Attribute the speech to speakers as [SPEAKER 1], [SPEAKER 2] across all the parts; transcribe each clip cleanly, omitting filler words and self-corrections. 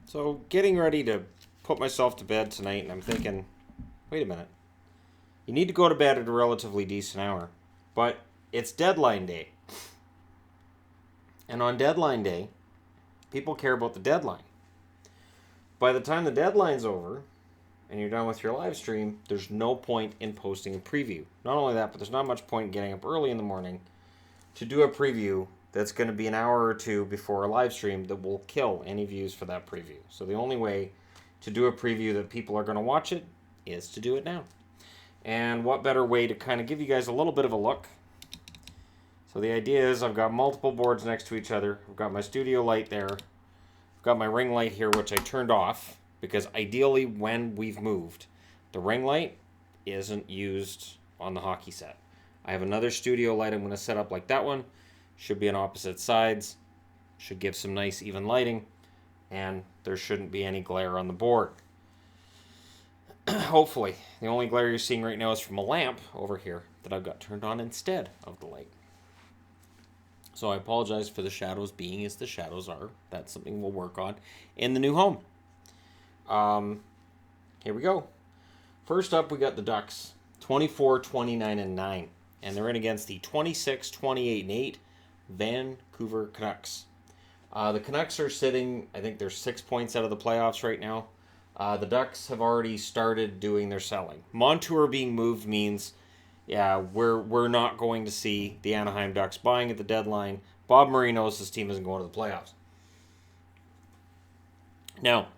[SPEAKER 1] So, getting ready to put myself to bed tonight, and I'm thinking, wait a minute. You need to go to bed at a relatively decent hour. But it's deadline day. And on deadline day, people care about the deadline. By the time the deadline's over, and you're done with your live stream, there's no point in posting a preview. Not only that, but there's not much point in getting up early in the morning to do a preview that's going to be an hour or two before a live stream that will kill any views for that preview. So the only way to do a preview that people are going to watch it is to do it now. And what better way to kind of give you guys a little bit of a look. So the idea is I've got multiple boards next to each other. I've got my studio light there. I've got my ring light here, which I turned off because ideally when we've moved, the ring light isn't used on the hockey set. I have another studio light I'm going to set up like that one. Should be on opposite sides. Should give some nice even lighting. And there shouldn't be any glare on the board. Hopefully. The only glare you're seeing right now is from a lamp over here that I've got turned on instead of the light. So I apologize for the shadows being as the shadows are. That's something we'll work on in the new home. Here we go. First up, we got the Ducks. 24, 29, and 9. And they're in against the 26, 28, and 8 Vancouver Canucks. The Canucks are sitting, I think they're 6 points out of the playoffs right now. The Ducks have already started doing their selling. Montour being moved means, yeah, we're not going to see the Anaheim Ducks buying at the deadline. Bob Murray knows his team isn't going to the playoffs. Now,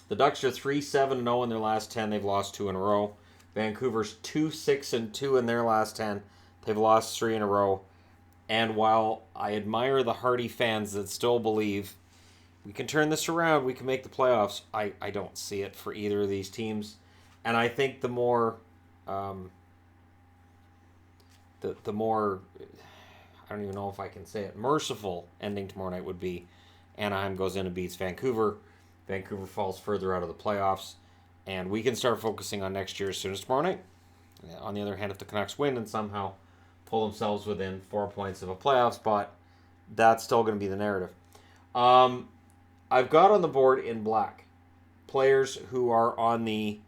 [SPEAKER 1] the Ducks are 3-7-0 in their last 10. They've lost 2 in a row. Vancouver's 2-6-2 in their last 10. They've lost 3 in a row. And while I admire the hardy fans that still believe we can turn this around, we can make the playoffs, I don't see it for either of these teams. And I think the more, the more, I don't even know if I can say it, merciful ending tomorrow night would be Anaheim goes in and beats Vancouver. Vancouver falls further out of the playoffs. And we can start focusing on next year as soon as tomorrow night. On the other hand, if the Canucks win and somehow pull themselves within 4 points of a playoff spot, that's still going to be the narrative. I've got on the board in black players who are on the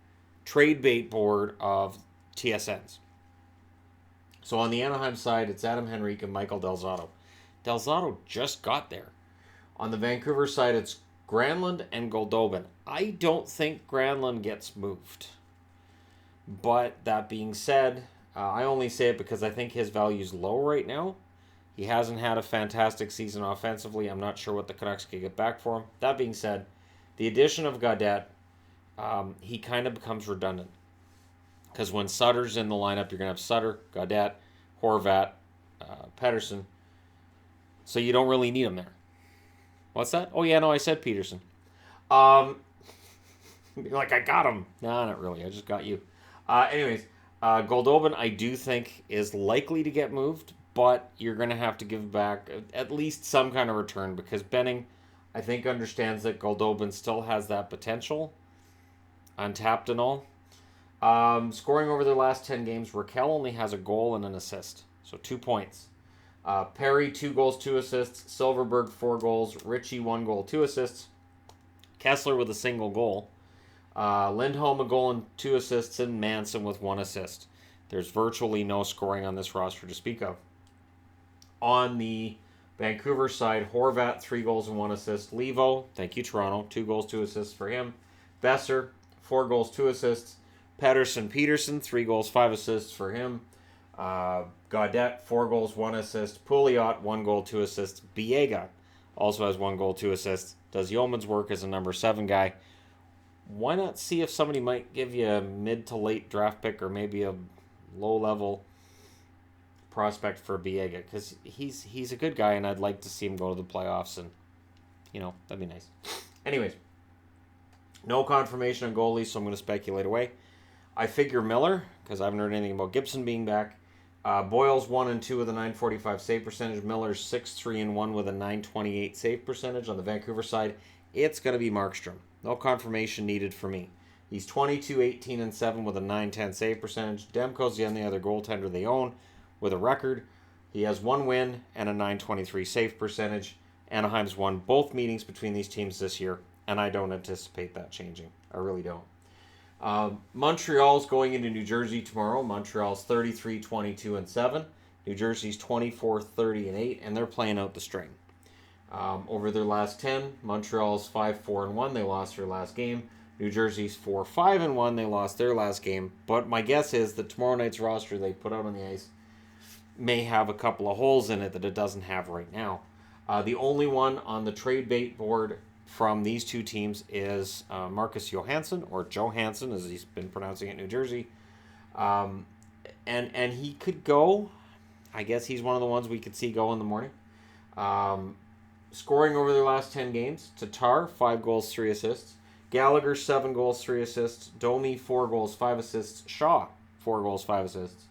[SPEAKER 1] trade bait board of TSNs. So on the Anaheim side, it's Adam Henrique and Michael Del Zotto. Del Zotto just got there. On the Vancouver side, it's Granlund and Goldobin. I don't think Granlund gets moved. But that being said, I only say it because I think his value is low right now. He hasn't had a fantastic season offensively. I'm not sure what the Canucks can get back for him. That being said, the addition of Gaudette, he kind of becomes redundant. Because when Sutter's in the lineup, you're going to have Sutter, Gaudette, Horvat, Pettersson. So you don't really need him there. What's that? Oh, yeah, no, I said Peterson. Like, I got him. No, not really. I just got you. Anyways, Goldobin, I do think, is likely to get moved, but you're going to have to give back at least some kind of return because Benning, I think, understands that Goldobin still has that potential, untapped and all. Scoring over their last 10 games, Raquel only has a goal and an assist, so 2 points. Perry, 2 goals, 2 assists. Silverberg, 4 goals. Ritchie, 1 goal, 2 assists. Kessler with a single goal. Lindholm, a goal and 2 assists. And Manson with 1 assist. There's virtually no scoring on this roster to speak of. On the Vancouver side, Horvat, 3 goals and 1 assist. Levo, thank you, Toronto, 2 goals, 2 assists for him. Besser, 4 goals, 2 assists. Peterson, 3 goals, 5 assists for him. Gaudette, 4 goals, 1 assist. Pouliot, 1 goal, 2 assists. Biega also has 1 goal, 2 assists. Does yeoman's work as a number 7 guy. Why not see if somebody might give you a mid to late draft pick or maybe a low-level prospect for Biega? Because he's a good guy, and I'd like to see him go to the playoffs, and, that'd be nice. Anyways, no confirmation on goalies, so I'm going to speculate away. I figure Miller, because I haven't heard anything about Gibson being back. Boyle's 1-2 with a .945 save percentage. Miller's 6-3-1 with a .928 save percentage. On the Vancouver side, it's going to be Markstrom. No confirmation needed for me. He's 22-18-7 with a .910 save percentage. Demko's the only other goaltender they own with a record. He has 1 win and a .923 save percentage. Anaheim's won both meetings between these teams this year, and I don't anticipate that changing. I really don't. Montreal's going into New Jersey tomorrow. Montreal's 33-22-7. New Jersey's 24-30-8, and they're playing out the string. Over their last 10, Montreal's 5-4-1. They lost their last game. New Jersey's 4-5-1. They lost their last game. But my guess is that tomorrow night's roster they put out on the ice may have a couple of holes in it that it doesn't have right now. The only one on the trade bait board from these two teams is Marcus Johansson, or Johansson as he's been pronouncing it in New Jersey. And he could go. I guess he's one of the ones we could see go in the morning. Scoring over their last 10 games, Tatar, 5 goals, 3 assists. Gallagher, 7 goals, 3 assists. Domi, 4 goals, 5 assists. Shaw, 4 goals, 5 assists.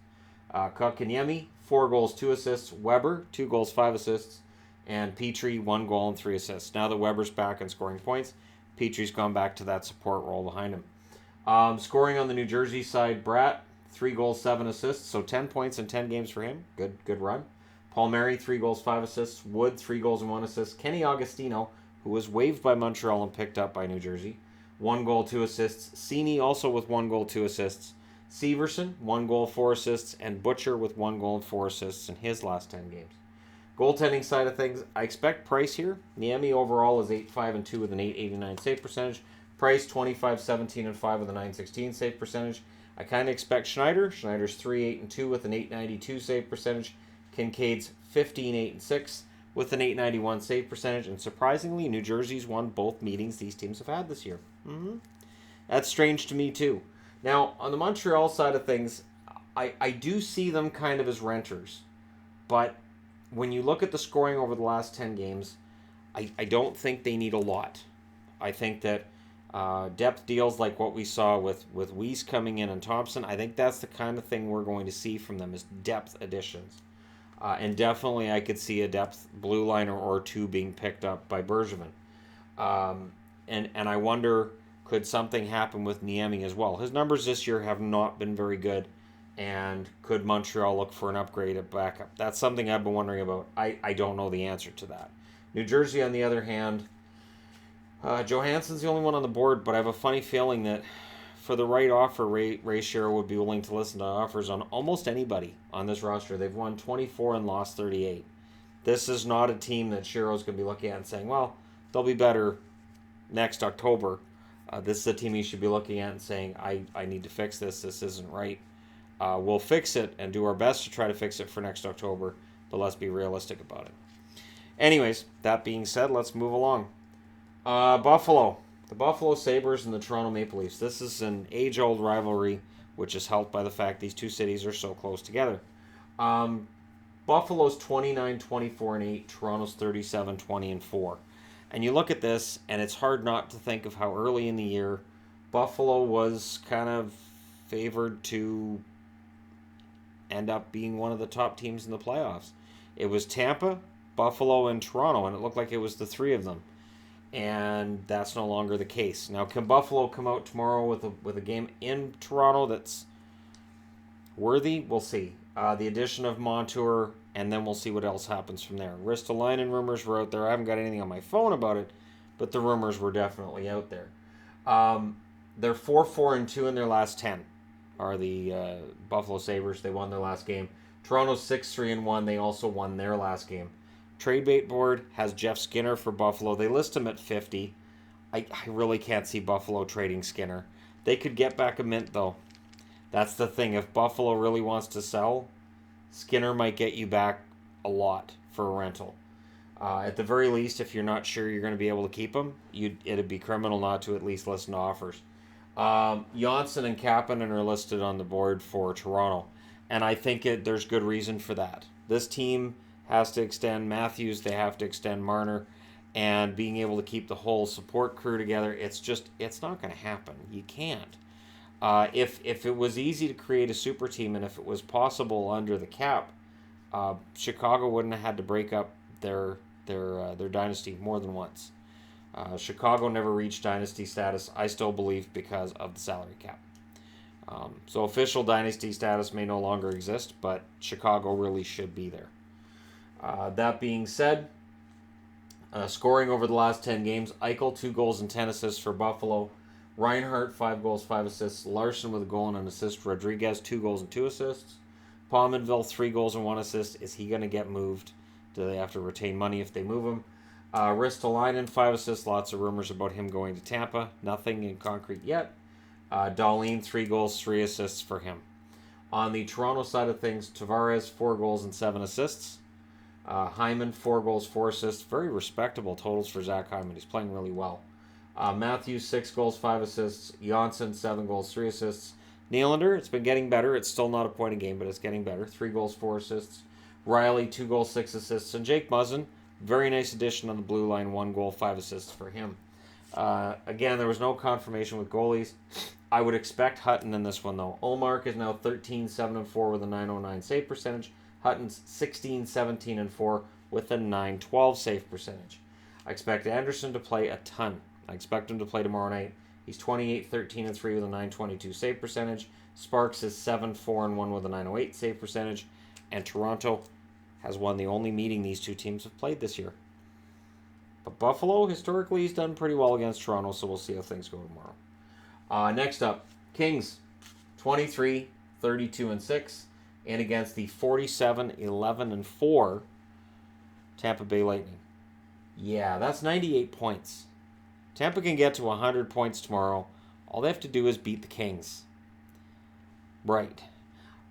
[SPEAKER 1] Kotkaniemi, 4 goals, 2 assists. Weber, 2 goals, 5 assists. And Petrie, 1 goal and 3 assists. Now that Weber's back and scoring points, Petrie's gone back to that support role behind him. Scoring on the New Jersey side, Bratt, 3 goals, 7 assists. So 10 points in 10 games for him. Good run. Palmieri, 3 goals, 5 assists. Wood, 3 goals and 1 assist. Kenny Agostino, who was waived by Montreal and picked up by New Jersey, 1 goal, 2 assists. Cini also with 1 goal, 2 assists. Severson, 1 goal, 4 assists. And Butcher with 1 goal and 4 assists in his last 10 games. Goaltending side of things, I expect Price here. Niemi overall is 8-5-2 with an 889 save percentage. Price 25-17-5 with a 916 save percentage. I kind of expect Schneider. Schneider's 3-8-2 with an 892 save percentage. Kincaid's 15-8-6 with an 891 save percentage. And surprisingly, New Jersey's won both meetings these teams have had this year. That's strange to me too. Now, on the Montreal side of things, I do see them kind of as renters. But when you look at the scoring over the last 10 games, I don't think they need a lot. I think that depth deals like what we saw with Weiss coming in and Thompson, I think that's the kind of thing we're going to see from them is depth additions. And definitely I could see a depth blue liner or two being picked up by Bergevin. And I wonder, could something happen with Niemi as well? His numbers this year have not been very good. And could Montreal look for an upgrade at backup? That's something I've been wondering about. I don't know the answer to that. New Jersey, on the other hand, Johansson's the only one on the board, but I have a funny feeling that for the right offer, Ray Shero would be willing to listen to offers on almost anybody on this roster. They've won 24 and lost 38. This is not a team that Shero's going to be looking at and saying, well, they'll be better next October. This is a team he should be looking at and saying, I need to fix this. This isn't right. We'll fix it and do our best to try to fix it for next October, but let's be realistic about it. Anyways, that being said, let's move along. Buffalo. The Buffalo Sabres and the Toronto Maple Leafs. This is an age-old rivalry, which is helped by the fact these two cities are so close together. Buffalo's 29-24-8, Toronto's 37-20-4. And you look at this, and it's hard not to think of how early in the year Buffalo was kind of favored to end up being one of the top teams in the playoffs. It was Tampa, Buffalo, and Toronto, and it looked like it was the three of them. And that's no longer the case. Now, can Buffalo come out tomorrow with a game in Toronto that's worthy? We'll see. The addition of Montour, and then we'll see what else happens from there. Ristolainen rumors were out there. I haven't got anything on my phone about it, but the rumors were definitely out there. They're 4-4-2 in their last 10. Are the Buffalo Sabres. They won their last game. Toronto's 6-3-1. They also won their last game. Trade bait board has Jeff Skinner for Buffalo. They list him at 50. I really can't see Buffalo trading Skinner. They could get back a mint, though. That's the thing. If Buffalo really wants to sell, Skinner might get you back a lot for a rental. At the very least, if you're not sure you're going to be able to keep him, it'd be criminal not to at least listen to offers. Janssen and Kapanen are listed on the board for Toronto, and I think there's good reason for that. This team has to extend Matthews, they have to extend Marner, and being able to keep the whole support crew together, it's not going to happen. You can't. If it was easy to create a super team, and if it was possible under the cap, Chicago wouldn't have had to break up their dynasty more than once. Chicago never reached dynasty status, I still believe, because of the salary cap. So official dynasty status may no longer exist, but Chicago really should be there. That being said, Scoring over the last 10 games, Eichel, 2 goals and 10 assists for Buffalo. Reinhart, 5 goals, 5 assists. Larson with a goal and an assist. Rodriguez, 2 goals and 2 assists. Pominville, 3 goals and 1 assist. Is he going to get moved? Do they have to retain money if they move him? Ristolainen, 5 assists. Lots of rumors about him going to Tampa. Nothing in concrete yet. Dahlin, 3 goals, 3 assists for him. On the Toronto side of things, Tavares, 4 goals and 7 assists. Hyman, 4 goals, 4 assists. Very respectable totals for Zach Hyman. He's playing really well. Matthews, 6 goals, 5 assists. Janssen, 7 goals, 3 assists. Nylander, it's been getting better. It's still not a point a game, but it's getting better. 3 goals, 4 assists. Riley, 2 goals, 6 assists. And Jake Muzzin, very nice addition on the blue line. 1 goal, 5 assists for him. Again, there was no confirmation with goalies. I would expect Hutton in this one, though. Ullmark is now 13-7-4 with a .909 save percentage. Hutton's 16-17-4 with a .912 save percentage. I expect Anderson to play a ton. I expect him to play tomorrow night. He's 28-13-3 with a .922 save percentage. Sparks is 7-4-1 with a .908 save percentage. And Toronto has won the only meeting these two teams have played this year. But Buffalo, historically, he's done pretty well against Toronto, so we'll see how things go tomorrow. Next up, Kings, 23-32-6, and against the 47-11-4 Tampa Bay Lightning. Yeah, that's 98 points. Tampa can get to 100 points tomorrow. All they have to do is beat the Kings. Right.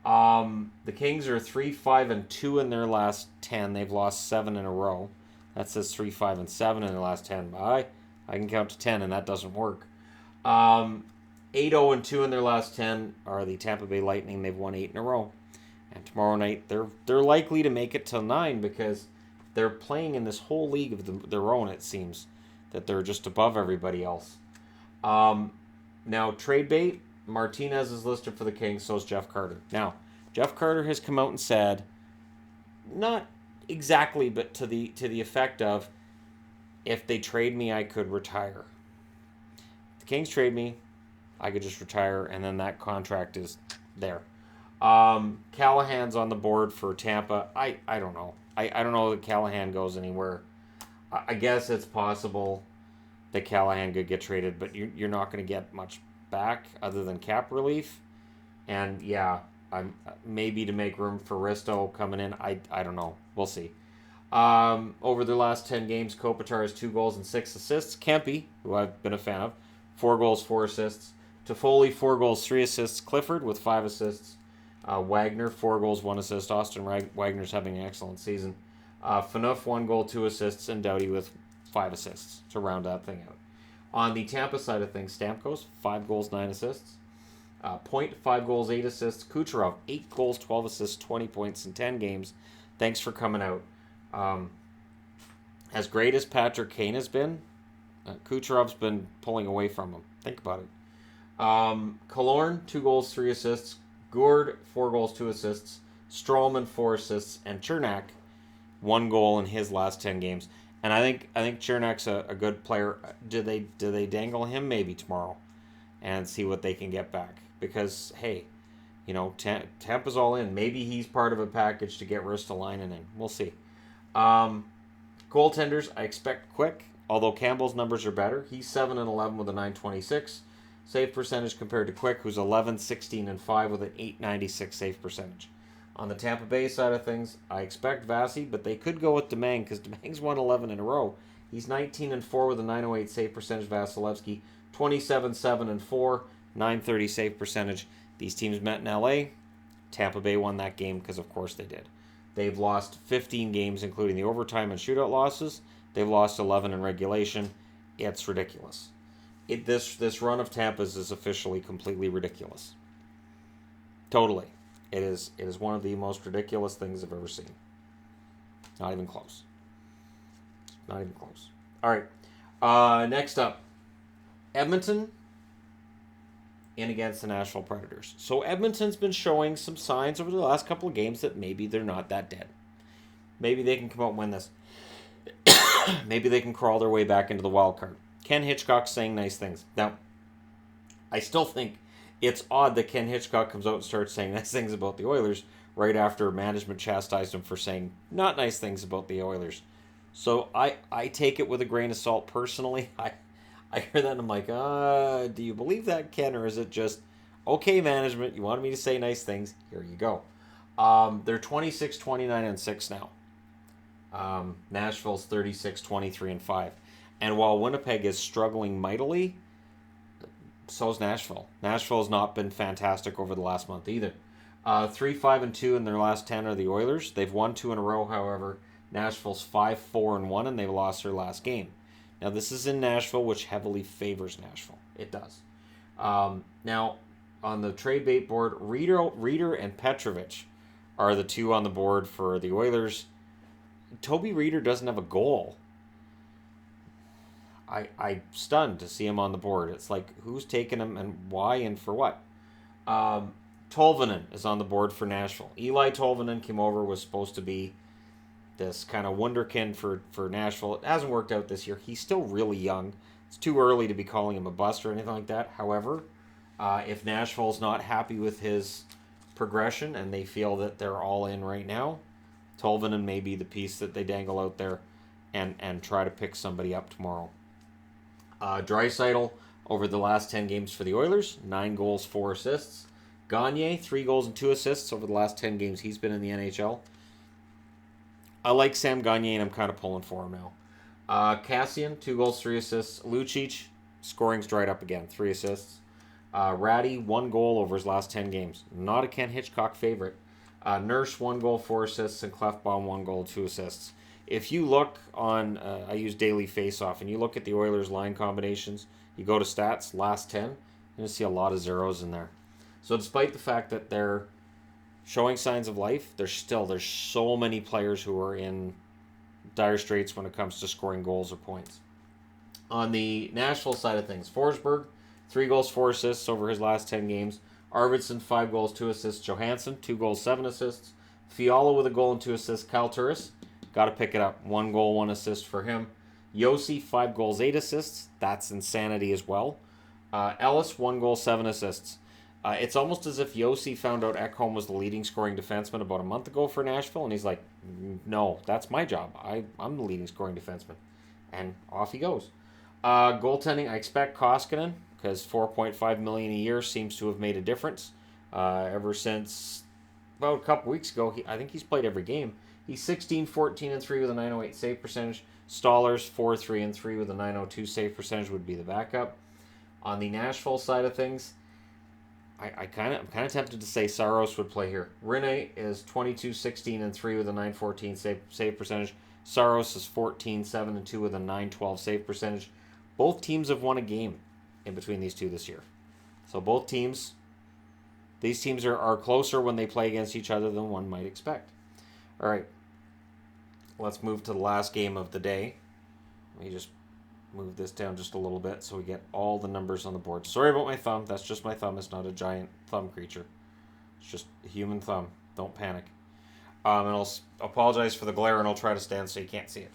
[SPEAKER 1] The Kings are 3-5-2 in their last 10. They've lost 7 in a row. That says 3-5-7 in their last 10. I can count to 10, and that doesn't work. 8-0-2 in their last 10 are the Tampa Bay Lightning. They've won 8 in a row. And tomorrow night, they're likely to make it till 9 because they're playing in this whole league of their own, it seems, that they're just above everybody else. Now, trade bait, Martinez is listed for the Kings, so is Jeff Carter. Now, Jeff Carter has come out and said, not exactly, but to the effect of, if they trade me, I could retire. If the Kings trade me, I could just retire, and then that contract is there. Callahan's on the board for Tampa. I don't know. I don't know that Callahan goes anywhere. I guess it's possible that Callahan could get traded, but you're not going to get much back other than cap relief. And yeah, I'm maybe to make room for Risto coming in. I don't know. We'll see. Over the last 10 games, Kopitar has 2 goals and 6 assists. Kempe, who I've been a fan of, 4 goals, 4 assists. Toffoli, 4 goals, 3 assists. Clifford with 5 assists. Wagner, 4 goals, 1 assist. Austin Wagner's having an excellent season. Phaneuf, 1 goal, 2 assists. And Doughty with 5 assists to round that thing out. On the Tampa side of things, Stamkos, 5 goals, 9 assists. Point, 5 goals, 8 assists. Kucherov, 8 goals, 12 assists, 20 points in 10 games. Thanks for coming out. As great as Patrick Kane has been, Kucherov's been pulling away from him. Think about it. Killorn, 2 goals, 3 assists. Gourde, 4 goals, 2 assists. Stroman, 4 assists. And Chernak, 1 goal in his last 10 games. And I think Chernak's a good player. Do they dangle him maybe tomorrow and see what they can get back? Because, hey, you know, Tampa's all in. Maybe he's part of a package to get Ristolainen in. We'll see. Goaltenders, I expect Quick, although Campbell's numbers are better. He's 7-11 with a .926 save percentage compared to Quick, who's 11-16-5 with an .896 save percentage. On the Tampa Bay side of things, I expect Vasi, but they could go with Domingue because Domingue's won 11 in a row. He's 19-4 with a .908 save percentage. Vasilevsky, 27-7-4, .930 save percentage. These teams met in LA. Tampa Bay won that game because, of course, they did. They've lost 15 games, including the overtime and shootout losses. They've lost 11 in regulation. It's ridiculous. This run of Tampa's is officially completely ridiculous. Totally. It is one of the most ridiculous things I've ever seen. Not even close. Not even close. All right. Next up, Edmonton in against the Nashville Predators. So Edmonton's been showing some signs over the last couple of games that maybe they're not that dead. Maybe they can come out and win this. Maybe they can crawl their way back into the wild card. Ken Hitchcock's saying nice things. Now, I still think it's odd that Ken Hitchcock comes out and starts saying nice things about the Oilers right after management chastised him for saying not nice things about the Oilers. So I take it with a grain of salt personally. I hear that and I'm like, do you believe that, Ken, or is it just okay management? You wanted me to say nice things. Here you go. They're 26, 29, and 6 now. Nashville's 36, 23, and 5. And while Winnipeg is struggling mightily, so is Nashville. Nashville has not been fantastic over the last month either. 3, 5, and 2 in their last 10 are the Oilers. They've won 2 in a row, however. Nashville's 5, 4, and 1, and they've lost their last game. Now, this is in Nashville, which heavily favors Nashville. It does. Now, on the trade bait board, Reeder and Petrovic are the two on the board for the Oilers. Toby Reeder doesn't have a goal. I'm stunned to see him on the board. It's like, who's taking him and why and for what? Tolvanen is on the board for Nashville. Eli Tolvanen came over, was supposed to be this kind of wunderkind for Nashville. It hasn't worked out this year. He's still really young. It's too early to be calling him a bust or anything like that. However, if Nashville's not happy with his progression and they feel that they're all in right now, Tolvanen may be the piece that they dangle out there and try to pick somebody up tomorrow. Draisaitl over the last 10 games for the Oilers, 9 goals, 4 assists. Gagne, 3 goals and 2 assists over the last 10 games he's been in the NHL. I like Sam Gagne, and I'm kind of pulling for him now. Cassian, 2 goals, 3 assists. Lucic, scoring's dried up again, 3 assists. Ratty, 1 goal over his last 10 games. Not a Ken Hitchcock favorite. Nurse, 1 goal, 4 assists, and Clefbaum, 1 goal, 2 assists. If you look on, I use Daily Faceoff, and you look at the Oilers line combinations, you go to stats, last 10, you're going to see a lot of zeros in there. So despite the fact that they're showing signs of life, there's so many players who are in dire straits when it comes to scoring goals or points. On the Nashville side of things, Forsberg, 3 goals, 4 assists over his last 10 games. Arvidsson, 5 goals, 2 assists. Johansson, 2 goals, 7 assists. Fiala with a goal and 2 assists. Kyle Turris, got to pick it up. 1 goal, 1 assist for him. Yossi, 5 goals, 8 assists. That's insanity as well. Ellis, 1 goal, 7 assists. It's almost as if Yossi found out Ekholm was the leading scoring defenseman about a month ago for Nashville, and he's like, no, that's my job. I'm the leading scoring defenseman. And off he goes. Goaltending, I expect Koskinen, because $4.5 million a year seems to have made a difference. Ever since about a couple weeks ago, I think he's played every game. He's 16, 14, and 3 with a .908 save percentage. Stollers, 4, 3, and 3 with a .902 save percentage would be the backup. On the Nashville side of things, I'm kind of tempted to say Saros would play here. Rinne is 22, 16, and 3 with a .914 save percentage. Saros is 14, 7, and 2 with a .912 save percentage. Both teams have won a game in between these two this year. So both teams, these teams are closer when they play against each other than one might expect. All right, let's move to the last game of the day. Let me just move this down just a little bit so we get all the numbers on the board. Sorry about my thumb. That's just my thumb. It's not a giant thumb creature. It's just a human thumb. Don't panic. And I'll apologize for the glare, and I'll try to stand so you can't see it.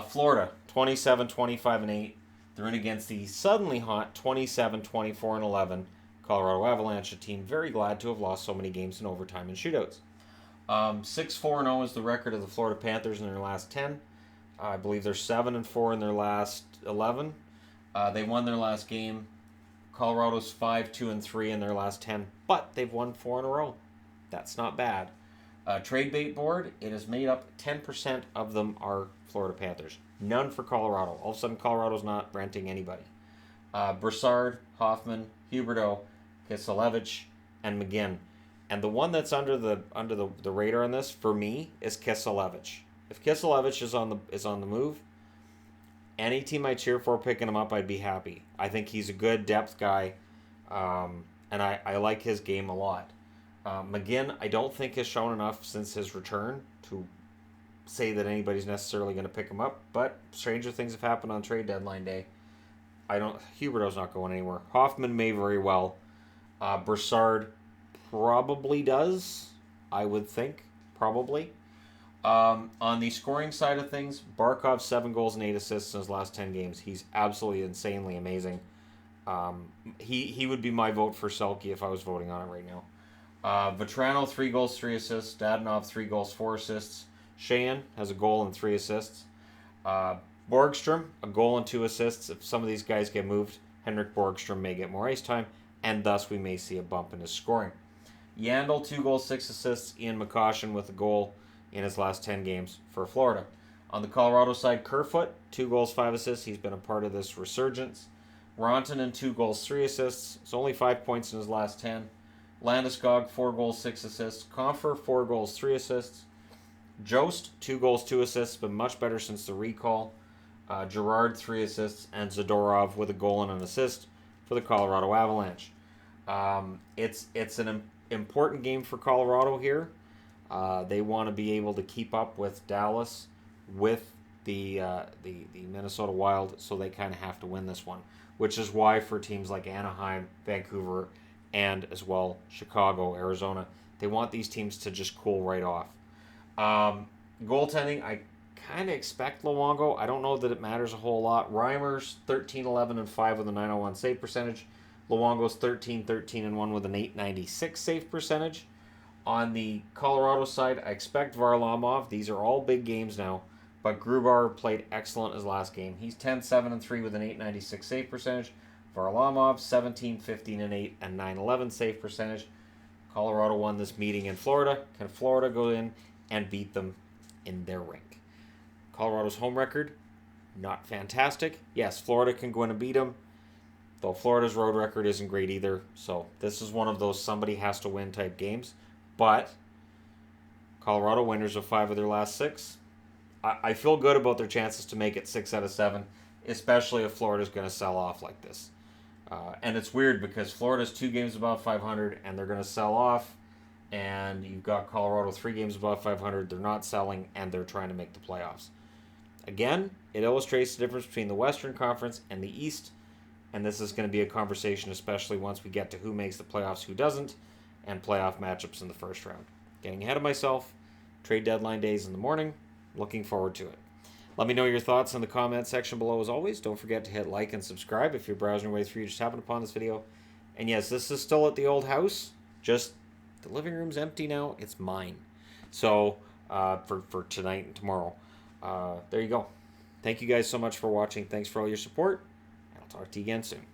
[SPEAKER 1] Florida, 27, 25, and 8. They're in against the suddenly hot 27, 24, and 11 Colorado Avalanche, a team very glad to have lost so many games in overtime and shootouts. 6-4-0 is the record of the Florida Panthers in their last 10. I believe they're 7-4 in their last 11. They won their last game. Colorado's 5-2-3 in their last 10, but they've won 4 in a row. That's not bad. Trade bait board, it is made up 10% of them are Florida Panthers. None for Colorado. All of a sudden, Colorado's not renting anybody. Brassard, Hoffman, Huberdeau, Kiselevich, and McGinn. And the one that's under the radar on this for me is Kiselevich. If Kiselevich is on the move, any team I cheer for picking him up, I'd be happy. I think he's a good depth guy, and I like his game a lot. McGinn, I don't think has shown enough since his return to say that anybody's necessarily going to pick him up, but stranger things have happened on trade deadline day. Huberdeau's not going anywhere. Hoffman may very well. Brassard probably does, I would think, probably. On the scoring side of things, Barkov 7 goals and 8 assists in his last 10 games. He's absolutely insanely amazing. He would be my vote for Selke if I was voting on it right now. Vetrano 3 goals, 3 assists. Dadonov 3 goals, 4 assists. Sheahan has a goal and 3 assists. Borgstrom, a goal and 2 assists. If some of these guys get moved, Henrik Borgstrom may get more ice time, and thus we may see a bump in his scoring. Yandel, 2 goals, 6 assists. Ian McCoshen with a goal in his last 10 games for Florida. On the Colorado side, Kerfoot, 2 goals, 5 assists. He's been a part of this resurgence. Rantanen, 2 goals, 3 assists. It's only 5 points in his last 10. Landeskog, 4 goals, 6 assists. Compher, 4 goals, 3 assists. Jost, 2 goals, 2 assists, been much better since the recall. Gerard, 3 assists, and Zadorov with a goal and an assist for the Colorado Avalanche. It's an important game for Colorado here. They want to be able to keep up with Dallas, with the Minnesota Wild, so they kind of have to win this one, which is why for teams like Anaheim, Vancouver, and as well Chicago, Arizona, they want these teams to just cool right off. Goaltending, I kind of expect Luongo. I don't know that it matters a whole lot. Reimer's 13-11-5 with a .901 save percentage. Luongo's 13-13-1 with an .896 save percentage. On the Colorado side, I expect Varlamov. These are all big games now, but Grubauer played excellent his last game. He's 10-7-3 with an .896 save percentage. Varlamov 17-15-8 and .911 save percentage. Colorado won this meeting in Florida. Can Florida go in and beat them in their rink? Colorado's home record, not fantastic. Yes, Florida can go in and beat them, though Florida's road record isn't great either. So this is one of those somebody has to win type games. But Colorado, winners of 5 of their last 6. I feel good about their chances to make it 6 out of 7, especially if Florida's going to sell off like this. And it's weird because Florida's 2 games above 500 and they're going to sell off. And you've got Colorado 3 games above 500. They're not selling and they're trying to make the playoffs. Again, it illustrates the difference between the Western Conference and the East. And this is going to be a conversation, especially once we get to who makes the playoffs, who doesn't, and playoff matchups in the first round. Getting ahead of myself. Trade deadline days in the morning. Looking forward to it. Let me know your thoughts in the comment section below as always. Don't forget to hit like and subscribe if you're browsing your way through. You just happened upon this video. And yes, this is still at the old house. Just the living room's empty now. It's mine. So for tonight and tomorrow. There you go. Thank you guys so much for watching. Thanks for all your support. I'll talk to you again soon.